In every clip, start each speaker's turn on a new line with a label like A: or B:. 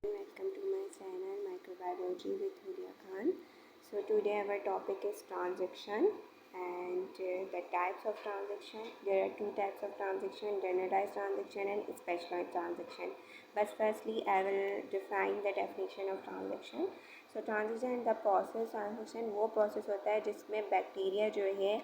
A: Welcome to my channel Microbiology with Huria Khan. So today our topic is transaction and the types of transaction. There are two types of transaction, generalized transaction and specialized transaction. But firstly I will define the definition of transaction. So transaction the process transaction वो process होता है जिसमें bacteria जो है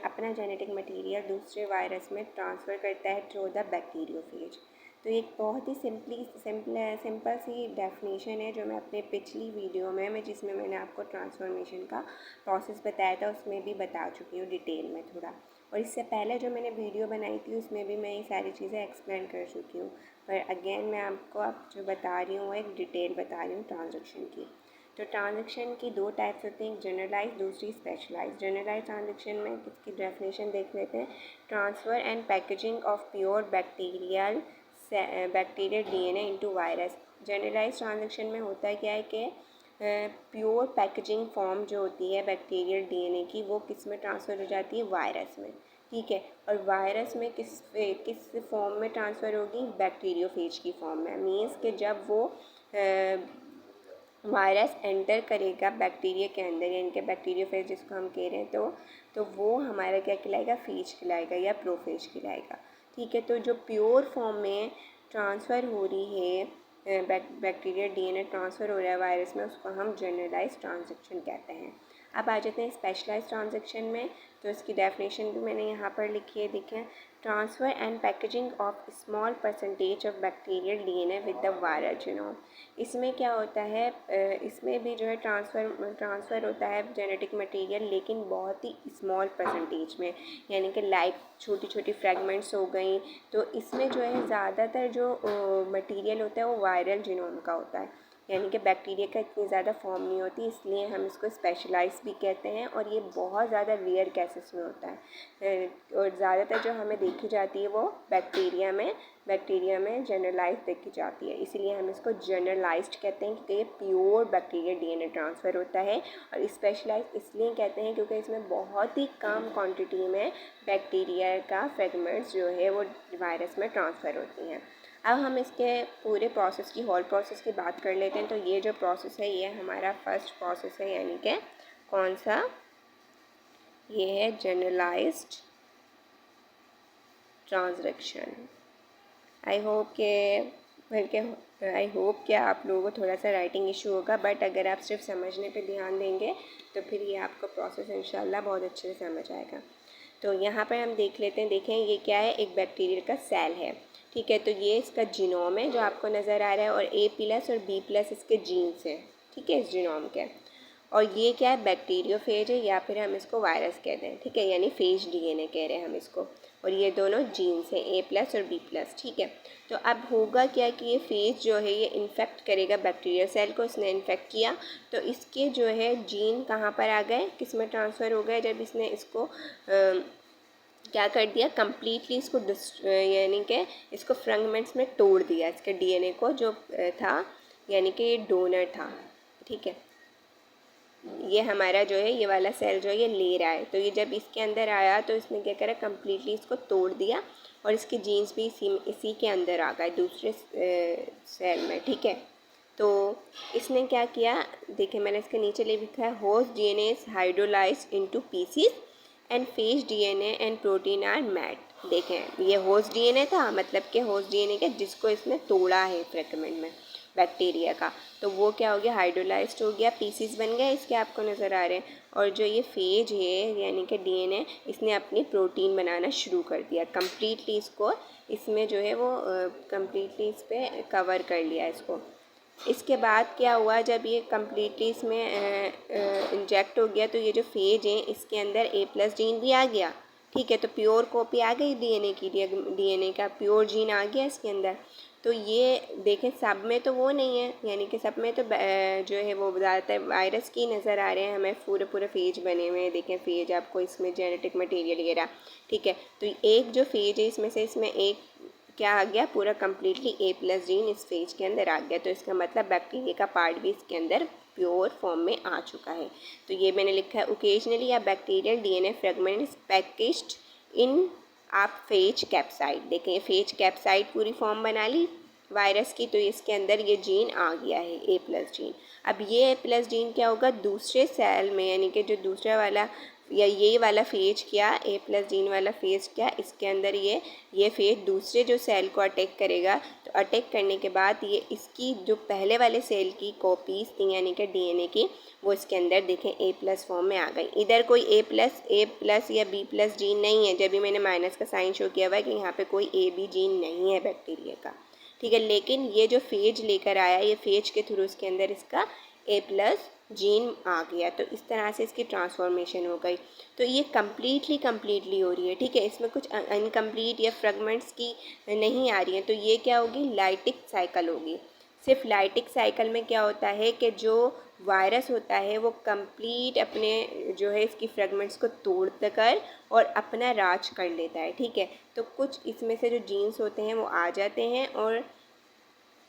A: अपना genetic material दूसरे virus में transfer करता है थ्रू द बैक्टीरियोफेज। तो एक बहुत ही सिंपल सी डेफिनेशन है जो मैं अपने पिछली वीडियो में जिसमें मैंने आपको ट्रांसफॉर्मेशन का प्रोसेस बताया था उसमें भी बता चुकी हूँ डिटेल में थोड़ा। और इससे पहले जो मैंने वीडियो बनाई थी उसमें भी मैं ये सारी चीज़ें एक्सप्लेन कर चुकी हूँ, पर अगेन मैं आपको अब जो बता रही हूँ एक डिटेल बता रही हूँ ट्रांजेक्शन की। तो ट्रांजेक्शन की दो टाइप्स होते हैं, एक जनरलाइज दूसरी स्पेशलाइज। जनरलाइज ट्रांजेक्शन में इसकी डेफिनेशन देख लेते हैं। Transfer and packaging of pure bacterial DNA into virus. Generalised transduction में होता है क्या है कि प्योर पैकेजिंग फॉर्म जो होती है बैक्टीरियल डीएनए की वो किस में ट्रांसफ़र हो जाती है, वायरस में। ठीक है, और वायरस में किस फॉर्म में ट्रांसफ़र होगी, बैक्टीरियोफेज की फॉर्म में। मीन्स कि जब वो वायरस एंटर करेगा बैक्टीरिया के अंदर, यानी कि बैक्टीरियोफेज जिसको हम कह रहे हैं, तो वो हमारा क्या कहलाएगा, फेज कहलाएगा या प्रोफेज कहलाएगा। ठीक है, तो जो प्योर फॉर्म में ट्रांसफ़र हो रही है बैक्टीरिया डीएनए ट्रांसफ़र हो रहा है वायरस में, उसको हम जनरलाइज ट्रांजेक्शन कहते हैं। अब आ जाते हैं स्पेशलाइज ट्रांजेक्शन में। तो इसकी डेफिनेशन भी मैंने यहाँ पर लिखी है, देखें। Transfer and packaging of small percentage of bacterial DNA with the viral genome. इसमें क्या होता है, इसमें भी जो है ट्रांसफ़र होता है जेनेटिक मटेरियल, लेकिन बहुत ही स्मॉल परसेंटेज में, यानी कि लाइक छोटी छोटी फ्रैगमेंट्स हो गई। तो इसमें जो है ज़्यादातर जो मटेरियल होता है वो वायरल जीनोम का होता है, यानी कि बैक्टीरिया का इतनी ज़्यादा फॉर्म नहीं होती, इसलिए हम इसको स्पेशलाइज भी कहते हैं। और ये बहुत ज़्यादा रेयर केसेस में होता है, और ज़्यादातर जो हमें देखी जाती है वो बैक्टीरिया में जनरलाइज देखी जाती है, इसीलिए हम इसको जनरलाइज्ड कहते हैं क्योंकि ये प्योर बैक्टीरिया डीएनए ट्रांसफ़र होता है। और स्पेशलाइज इसलिए कहते हैं क्योंकि इसमें बहुत ही कम क्वांटिटी में बैक्टीरिया का फ्रेगमेंट्स जो है वो वायरस में ट्रांसफ़र होती हैं। अब हम इसके पूरे प्रोसेस की होल प्रोसेस की बात कर लेते हैं। तो ये जो प्रोसेस है ये हमारा फर्स्ट प्रोसेस है, यानी कि कौन सा, ये है जनरलाइज्ड ट्रांजेक्शन। आई होप कि आप लोगों को थोड़ा सा राइटिंग इशू होगा, बट अगर आप सिर्फ समझने पे ध्यान देंगे तो फिर ये आपका प्रोसेस इंशाल्लाह बहुत अच्छे से समझ आएगा। तो यहाँ पर हम देख लेते हैं, देखें ये क्या है, एक बैक्टीरिया का सेल है। ठीक है, तो ये इसका जीनोम है जो आपको नज़र आ रहा है, और A+ और B+ इसके जीन्स हैं। ठीक है, इस जीनोम के। और ये क्या है, बैक्टीरियोफेज है, या फिर हम इसको वायरस कहते हैं। ठीक है, यानी फेज डीएनए कह रहे हैं हम इसको। और ये दोनों जीन्स हैं, A+ और B+। ठीक है, तो अब होगा क्या कि ये फेज जो है ये इन्फेक्ट करेगा बैक्टीरिया सेल को। इसने इन्फेक्ट किया तो इसके जो है जीन कहाँ पर आ गए, किस में ट्रांसफ़र हो गए, जब इसने इसको क्या कर दिया, कम्प्लीटली इसको यानी कि इसको फ्रेगमेंट्स में तोड़ दिया, इसके डीएनए को जो था, यानी कि ये डोनर था। ठीक है, ये हमारा जो है ये वाला सेल जो है ये ले रहा है, तो ये जब इसके अंदर आया तो इसने क्या करा, कम्प्लीटली इसको तोड़ दिया, और इसके जीन्स भी इसी के अंदर आ गए दूसरे सेल में। ठीक है, तो इसने क्या किया, देखिए मैंने इसके नीचे लिखा है, host DNA is hydrolysed into pieces and phage DNA and protein are made. देखें ये होस्ट डीएनए था, मतलब कि होस्ट डीएनए का जिसको इसने तोड़ा है फ्रेगमेंट में बैक्टीरिया का, तो वो क्या हो गया, हाइड्रोलाइज्ड हो गया, पीसीस बन गया इसके, आपको नज़र आ रहे हैं। और जो ये फेज है यानी कि डीएनए, इसने अपनी प्रोटीन बनाना शुरू कर दिया, कम्प्लीटली इसको इसमें जो है वो कम्प्लीटली इस पर कवर कर लिया इसको। इसके बाद क्या हुआ, जब ये कम्प्लीटली इसमें इंजेक्ट हो गया तो ये जो फेज है इसके अंदर A+ जीन भी आ गया। ठीक है, तो प्योर कॉपी आ गई डीएनए की, डीएनए का प्योर जीन आ गया इसके अंदर। तो ये देखें सब में तो वो नहीं है, यानी कि सब में तो जो है वो ज़्यादातर वायरस की नज़र आ रहे हैं हमें, पूरे फेज बने हुए हैं। देखें फेज आपको इसमें जेनेटिक मटेरियल ये रहा। ठीक है, तो एक जो फेज है इसमें से इसमें एक क्या आ गया, पूरा कम्प्लीटली A+ जीन इस फेज के अंदर आ गया, तो इसका मतलब बैक्टीरिया का पार्ट भी इसके अंदर प्योर फॉर्म में आ चुका है। तो ये मैंने लिखा है, ओकेजनली या bacterial DNA fragment is packaged in आप फेज कैप्साइड। देखें ये फेज कैप्साइड पूरी फॉर्म बना ली, वायरस की, तो इसके अंदर ये जीन आ गया है ए प्लस जीन। अब ये ए प्लस जीन क्या होगा, दूसरे सेल में, यानी कि जो दूसरा वाला या ये वाला फेज क्या, ए प्लस जीन वाला फेज क्या, इसके अंदर ये फेज दूसरे जो सेल को अटैक करेगा। तो अटैक करने के बाद ये इसकी जो पहले वाले सेल की कॉपीज़ थी यानी कि डीएनए की, वो इसके अंदर देखें ए प्लस फॉर्म में आ गई। इधर कोई ए प्लस या बी प्लस जीन नहीं है, जब भी मैंने माइनस का साइन शो किया हुआ है कि यहाँ पे कोई ए बी जीन नहीं है बैक्टीरिया का, ठीक है। लेकिन ये जो फेज लेकर आया, ये फेज के थ्रू इसके अंदर इसका ए प्लस जीन आ गया, तो इस तरह से इसकी ट्रांसफॉर्मेशन हो गई। तो ये कम्प्लीटली हो रही है, ठीक है। इसमें कुछ अनकम्प्लीट या फ्रेगमेंट्स की नहीं आ रही हैं। तो ये क्या होगी, लाइटिक साइकिल होगी। सिर्फ लाइटिक साइकिल में क्या होता है कि जो वायरस होता है वो कंप्लीट अपने जो है इसकी फ्रेगमेंट्स को तोड़ कर और अपना राज कर लेता है, ठीक है। तो कुछ इसमें से जो जीन्स होते हैं वो आ जाते हैं और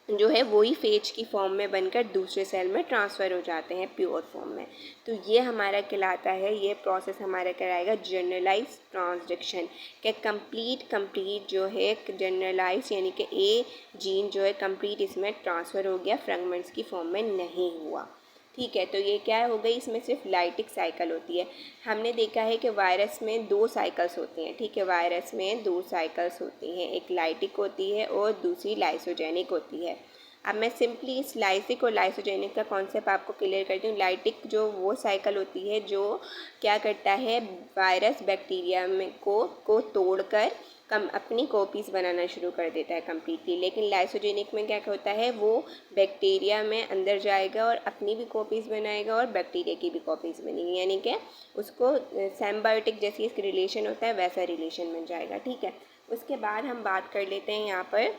A: जो है वही फेज की फॉर्म में बनकर दूसरे सेल में ट्रांसफ़र हो जाते हैं प्योर फॉर्म में। तो ये हमारा कहलाता है, ये प्रोसेस हमारा कराएगा जनरलाइज ट्रांसडक्शन के कंप्लीट जो है जनरलाइज, यानी कि ए जीन जो है कंप्लीट इसमें ट्रांसफ़र हो गया, फ्रेगमेंट्स की फॉर्म में नहीं हुआ, ठीक है। तो ये क्या हो गई, इसमें सिर्फ लाइटिक साइकिल होती है। हमने देखा है कि वायरस में 2 साइकिल्स होती हैं, ठीक है। वायरस में 2 साइकिल्स होती हैं, एक लाइटिक होती है और दूसरी लाइसोजेनिक होती है। अब मैं सिंपली इस लाइसिक और लाइसोजेनिक का कॉन्सेप्ट आपको क्लियर करती हूँ। लाइटिक जो वो साइकिल होती है जो क्या करता है, वायरस बैक्टीरिया में को तोड़कर अपनी कॉपीज़ बनाना शुरू कर देता है कम्प्लीटली। लेकिन लाइसोजेनिक में क्या होता है, वो बैक्टीरिया में अंदर जाएगा और अपनी भी कॉपीज़ बनाएगा और बैक्टीरिया की भी कॉपीज़ बनेगी, यानी कि उसको सिम्बायोटिक जैसी एक रिलेशन होता है वैसा रिलेशन बन जाएगा, ठीक है। उसके बाद हम बात कर लेते हैं यहाँ पर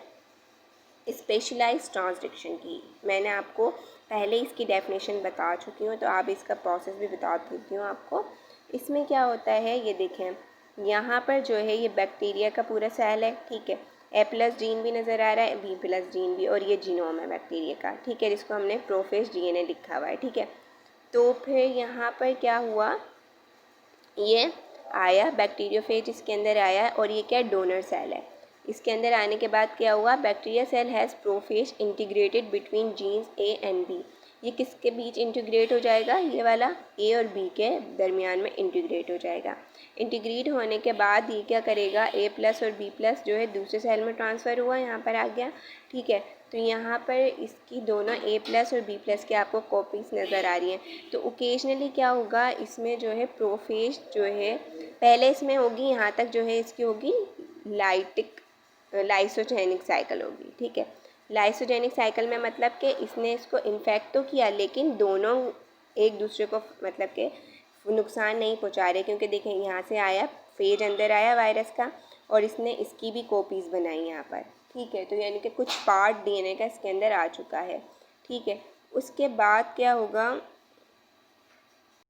A: स्पेशलाइज्ड ट्रांसडक्शन की। मैंने आपको पहले इसकी डेफिनेशन बता चुकी हूँ, तो आप इसका प्रोसेस भी बता देती हूँ आपको। इसमें क्या होता है, ये देखें यहाँ पर जो है ये बैक्टीरिया का पूरा सेल है, ठीक है। ए प्लस जीन भी नज़र आ रहा है, बी प्लस जीन भी, और ये जीनोम है बैक्टीरिया का, ठीक है, जिसको हमने प्रोफेज डीएनए लिखा हुआ है, ठीक है। तो फिर यहाँ पर क्या हुआ, ये आया बैक्टीरियोफेज इसके अंदर आया और ये क्या डोनर सेल है। इसके अंदर आने के बाद क्या हुआ, bacteria cell has prophage integrated between genes A and B. ये किसके बीच इंटीग्रेट हो जाएगा, ये वाला ए और बी के दरमियान में इंटीग्रेट हो जाएगा। इंटीग्रेट होने के बाद ये क्या करेगा, ए प्लस और बी प्लस जो है दूसरे सेल में ट्रांसफ़र हुआ, यहाँ पर आ गया, ठीक है। तो यहाँ पर इसकी दोनों ए प्लस और बी प्लस की आपको कॉपीज़ नज़र आ रही हैं। तो ओकेजनली क्या होगा, इसमें जो है प्रोफेज जो है पहले इसमें होगी, यहाँ तक जो है इसकी होगी लाइसोजेनिक साइकिल होगी, ठीक है। लाइसोजेनिक साइकिल में मतलब कि इसने इसको इन्फेक्ट तो किया, लेकिन दोनों एक दूसरे को मतलब कि नुकसान नहीं पहुंचा रहे, क्योंकि देखें यहाँ से आया फेज अंदर आया वायरस का और इसने इसकी भी कॉपीज़ बनाई यहाँ पर, ठीक है। तो यानी कि कुछ पार्ट डीएनए का इसके अंदर आ चुका है, ठीक है। उसके बाद क्या होगा,